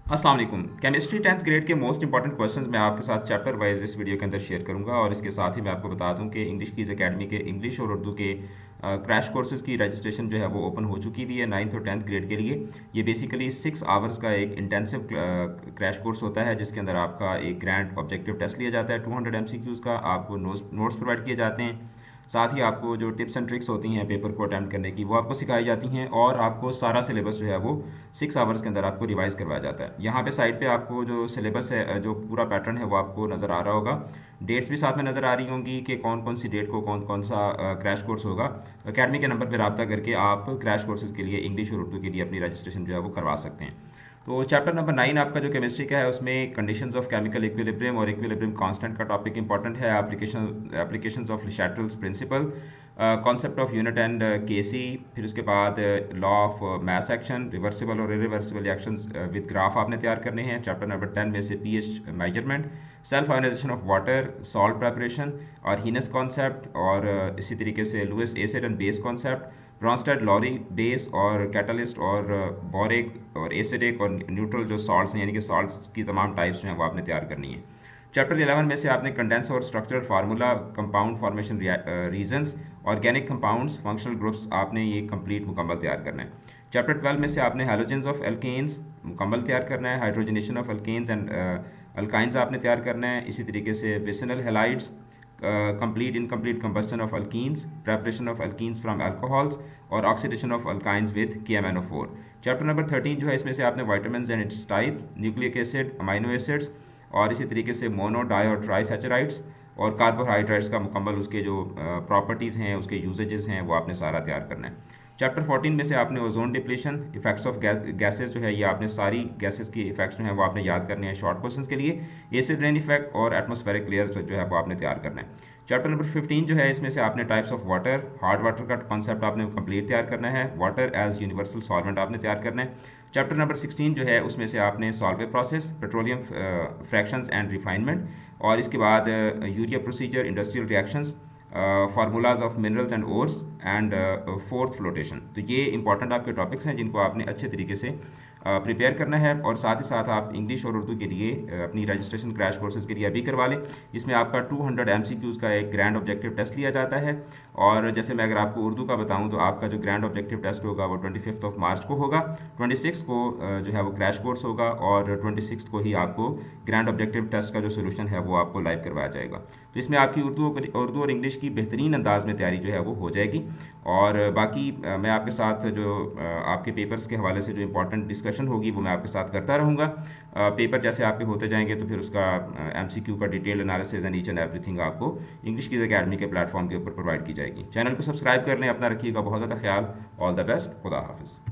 अस्सलाम वालेकुम। Chemistry 10th grade के मोस्ट इंपॉर्टेंट क्वेश्चंस मैं आपके साथ चैप्टर वाइज इस वीडियो के अंदर शेयर करूंगा और इसके साथ ही मैं आपको बता दूं कि इंग्लिश कीज़ एकेडमी के इंग्लिश और उर्दू के क्रैश कोर्सेज की रजिस्ट्रेशन जो है वो ओपन हो चुकी हुई है 9th और 10th ग्रेड के लिए। ये बेसिकली 6 आवर्स का एक इंटेंसिव क्रैश कोर्स होता है जिसके अंदर आपका एक ग्रैंड ऑब्जेक्टिव टेस्ट लिया जाता है 200 MCQs का, आपको नोट्स प्रोवाइड किए जाते हैं। साथ ही आपको जो टिप्स एंड ट्रिक्स होती हैं पेपर को अटैम्प्ट करने की वो आपको सिखाई जाती हैं और आपको सारा सिलेबस जो है वो 6 आवर्स के अंदर आपको रिवाइज करवाया जाता है। यहाँ पे साइड पे आपको जो सिलेबस है, जो पूरा पैटर्न है वो आपको नज़र आ रहा होगा। डेट्स भी साथ में नज़र आ रही होंगी कि कौन कौन सी डेट को कौन कौन सा क्रैश कोर्स होगा। अकेडमी के नंबर पर रब्ता करके आप क्रैश कोर्सेज के लिए इंग्लिश और उर्दू के लिए अपनी रजिस्ट्रेशन जो है वो करवा सकते हैं। तो चैप्टर नंबर 9 आपका जो केमिस्ट्री का है उसमें कंडीशंस ऑफ केमिकल इक्विलिब्रियम और इक्विलिब्रियम कांस्टेंट का टॉपिक इंपॉर्टेंट है। Applications of Le Chatelier's principle, concept of unit and KC, फिर उसके बाद law of mass action, reversible और इरिवर्सिबल रिएक्शंस विद ग्राफ आपने तैयार करने हैं। चैप्टर नंबर 10 में से pH measurement, self ionization of water, salt preparation और हीनस कॉन्सेप्ट और इसी तरीके से Lewis acid and base concept, Bronsted Lowry base और कैटलिस्ट और बोरिक और एसिडिक और न्यूट्रल जो सॉल्ट्स हैं यानी कि सॉल्ट्स की तमाम टाइप्स जो हैं वो आपने तैयार करनी है। चैप्टर 11 में से आपने कंडेंस और structural formula, compound formation reasons, organic compounds, functional groups आपने ये कंप्लीट मुकम्मल तैयार करना है। चैप्टर 12 में से आपने हैलोजेंस ऑफ एल्केन्स मुकम्मल तैयार करना है। Hydrogenation of alkenes and alkynes आपने तैयार करना है। इसी तरीके से vicinal halides, complete incomplete combustion of alkenes, preparation of alkenes from alcohols और oxidation of alkynes with KMnO4। Chapter number 13 जो है इसमें से आपने vitamin and it's type, nucleic acid, amino acids और इसी तरीके से मोनो, डाई और ट्राईसैचराइड्स और कार्बोहाइड्रेट्स का मुकम्मल उसके जो प्रॉपर्टीज़ हैं, उसके यूजेजेस हैं, वो आपने सारा तैयार करना है। चैप्टर 14 में से आपने ozone depletion, effects of gases जो है ये आपने सारी गैसेस की इफेक्ट्स जो है वो आपने याद करने हैं शॉर्ट क्वेश्चंस के लिए। एसिड रेन इफेक्ट और एटमॉस्फेरिक लेयर जो है वो आपने तैयार करना है। चैप्टर नंबर 15 जो है इसमें से आपने types of water, hard water का कॉन्सेप्ट आपने कंप्लीट तैयार करना है। वाटर एज यूनिवर्सल सॉल्वेंट आपने तैयार करना है। चैप्टर नंबर 16 जो है उसमें से आपने Solvay process, petroleum fractions and refinement और इसके बाद urea procedure, industrial reactions, formulas of minerals and ores and fourth flotation. तो ये इंपॉर्टेंट आपके टॉपिक्स हैं जिनको आपने अच्छे तरीके से प्रिपेयर करना है और साथ ही साथ आप इंग्लिश और उर्दू के लिए अपनी रजिस्ट्रेशन क्रैश कोर्सेज के लिए अभी करवा लें। इसमें आपका 200 MCQs का एक ग्रैंड ऑब्जेक्टिव टेस्ट लिया जाता है और जैसे मैं अगर आपको उर्दू का बताऊं तो आपका जो ग्रैंड ऑब्जेक्टिव टेस्ट होगा वो 25 मार्च को होगा। 26 को जो है वो क्रैश कोर्स होगा और 26 को ही आपको ग्रैंड ऑब्जेक्टिव टेस्ट का जो सोल्यूशन है वो आपको लाइव करवाया जाएगा। तो इसमें आपकी उर्दू और इंग्लिश की बेहतरीन अंदाज में तैयारी जो है वो हो जाएगी। और बाकी मैं आपके साथ जो आपके पेपर्स के हवाले से जो इंपॉर्टेंट डिस्कशन होगी वो मैं आपके साथ करता रहूँगा। पेपर जैसे आपके होते जाएंगे तो फिर उसका MCQ का detail analysis and each and everything आपको इंग्लिश कीज़ एकेडमी के प्लेटफॉर्म के ऊपर प्रोवाइड की जाएगी। चैनल को सब्सक्राइब कर लें, अपना रखिएगा बहुत ज़्यादा ख्याल। ऑल द बेस्ट, खुदा हाफिज़।